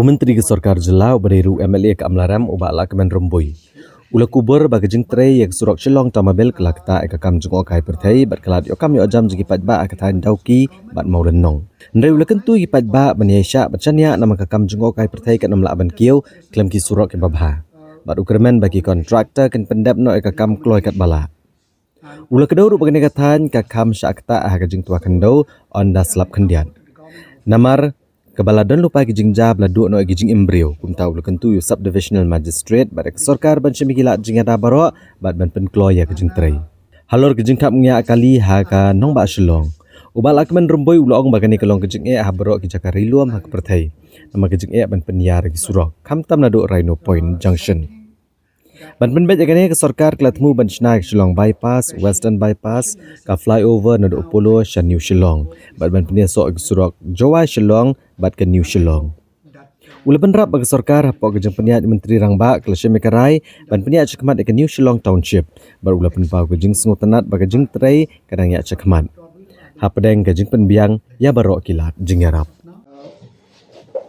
Menteri ke Sarkar Jelau beriru MLA ke Amlaram ubak Lahkmen Romboi. Ula kubur bagi jengtre yang Surok Shillong tamabel kelakta ekakam Jngohkai pertai berkelat yokam yo jam jegi Paidbah akatain Dawki bat mau renong. Ndai ula kentu i Paidbah ban ïaishah bacanya nama kakam Jngohkai pertai kat namla ban Kiew Khlem ki Surok ke Babha. Bat ukermen bagi kontraktor kan pendap no ekakam kloy kat bala. Ula kedau ru bagani katan kakam syakta ahakajing tua kendau on da slap kendian. Namar Kepala dan lupa gijing jab la duk no gijing embrio kumtau lu kentu subdivisional magistrate badak sarkar ban semigila jingada barok bat ban penkloya gijing trai. Halor gijing kap ngya kali ha ka nong ba Shillong. Ubal Lahkmen Romboi ulong bagani kelong gijing ha barok ki jakari luam ha pertai. Nama gijing ban penyar gi Surok. Kam tam na duk Rhino Point Junction. Ban penbet agane ke sarkar kelatmu ban snaik Shillong bypass, western bypass, ka flyover na duk polo shan New Shillong. Ban penia sok Surok Jawai Shillong bat ke New Shillong. Ula penrap bagi sarkar hapok kejeng peniat Menteri Rangba Khlem Mekarai ban peniat cekmat ke New Shillong Township. Bar ula penpau kejeng sengut tenat bagi jeng terai kadang ya cekmat. Hapadeng kejeng penbiang ya barok kilat jeng yarap.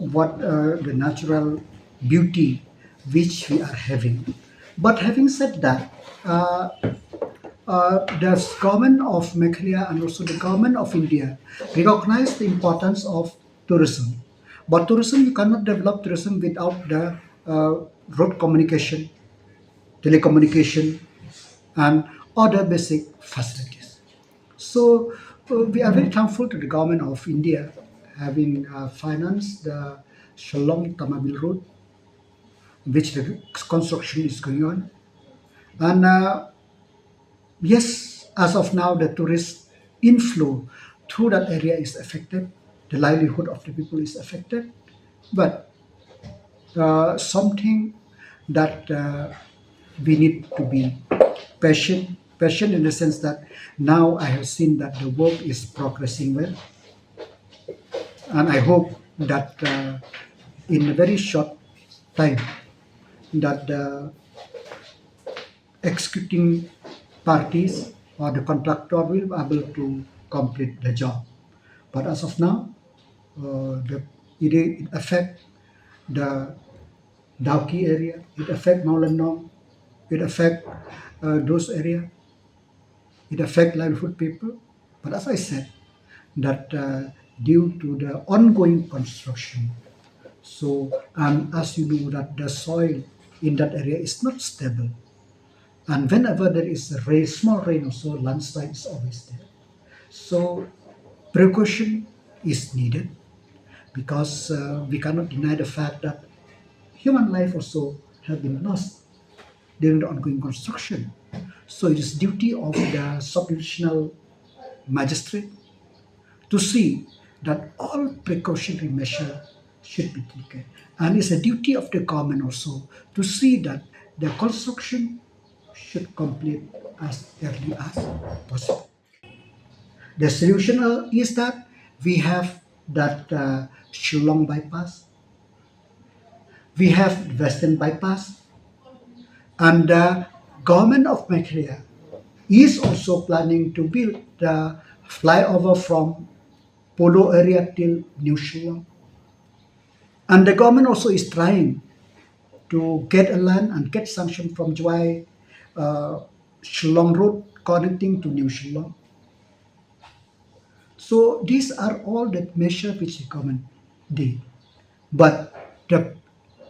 What the natural beauty which we are having. But having said that, the government of Meghalaya and also the government of India recognize the importance of tourism. But tourism, you cannot develop tourism without the road communication, telecommunication, and other basic facilities. So we are very thankful to the government of India having financed the Shillong Tamabil Road, which the construction is going on. And yes, as of now, the tourist inflow through that area is affected. The livelihood of the people is affected. But something that we need to be patient in the sense that now I have seen that the work is progressing well. And I hope that in a very short time that the executing parties or the contractor will be able to complete the job. But as of now, it affect the Dawki area, it affect Maulandong, it affect those area, it affect livelihood people. But as I said, that due to the ongoing construction, so and as you know that the soil in that area is not stable, and whenever there is a rain, small rain also, landslide is always there. So precaution is needed because we cannot deny the fact that human life also have been lost during the ongoing construction. So it is duty of the subdivisional magistrate to see that all precautionary measures should be taken. And it's a duty of the government also to see that the construction should complete as early as possible. The solution is that we have that Shillong bypass, we have Western bypass, and the government of Meghalaya is also planning to build the flyover from Polo area till New Shillong. And the government also is trying to get a land and get sanction from Jwai Shillong Road connecting to New Shillong. So these are all the measures which the government did. But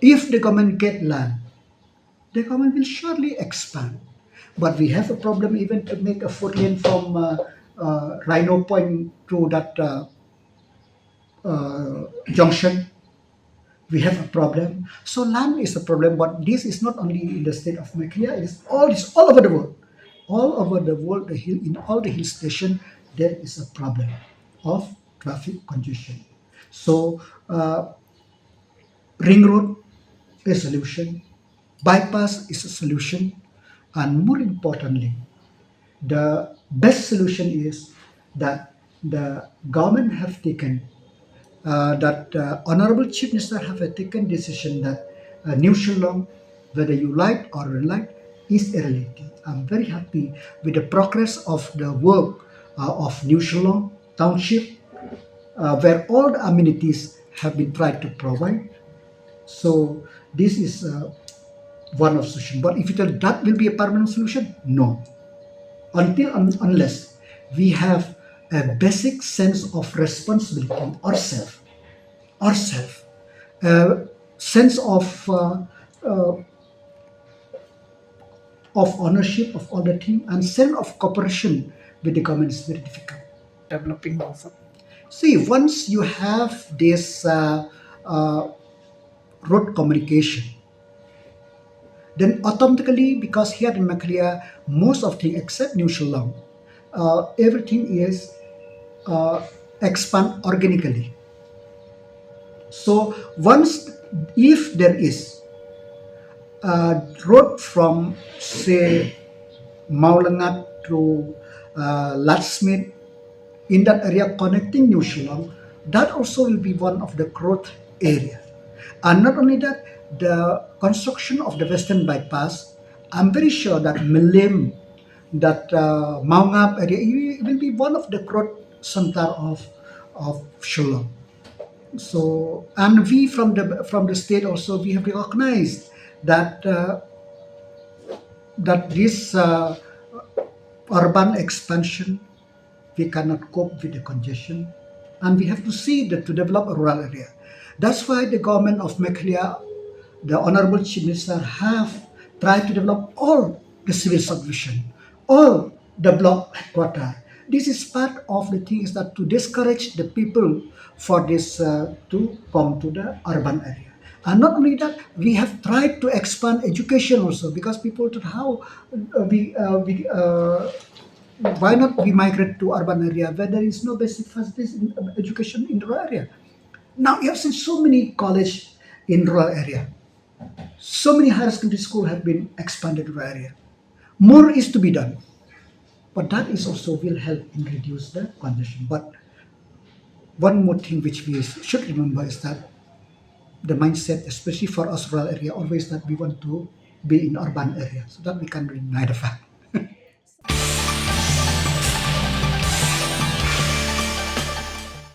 if the government get land, the government will surely expand. But we have a problem even to make a 4 lane from Rhino Point to that junction. We have a problem. So land is a problem, but this is not only in the state of Meghalaya, it's all over the world. All over the world, in all the hill station, there is a problem of traffic congestion. So ring road is a solution, bypass is a solution, and more importantly, the best solution is that the government have taken that Honorable Chief Minister have taken decision that New Shillong, whether you like or don't like, is irrelated. I'm very happy with the progress of the work of New Shillong Township, where all the amenities have been tried to provide. So this is one of solution. But if you tell that will be a permanent solution, no. Unless we have a basic sense of responsibility ourselves, sense of ownership of all the thing, and sense of cooperation with the government is very difficult. Developing also. See, once you have this road communication, then automatically, because here in Makalia, most of things except New Shillong, everything is expand organically. So once, if there is a road from say Maulangat to Lahkmen, in that area connecting New Shillong, that also will be one of the growth area. And not only that, the construction of the Western Bypass, I'm very sure that Khlem, that Maungap area will be one of the growth center of Shillong. So, and we from the state also, we have recognized that that this urban expansion, we cannot cope with the congestion, and we have to see that to develop a rural area. That's why the government of Meghalaya, the Honorable Chief Minister, have tried to develop all the civil subdivision, all the block headquarters. This is part of the thing is that to discourage the people for this to come to the urban area. And not only that, we have tried to expand education also, because people thought how why not we migrate to urban area where there is no basic facilities in education in the rural area. Now you have seen so many college in rural area. So many higher secondary school have been expanded to rural area. More is to be done. But that is also will help in reduce the congestion. But one more thing which we should remember is that the mindset, especially for us rural area, always that we want to be in urban area so that we can deny the fact.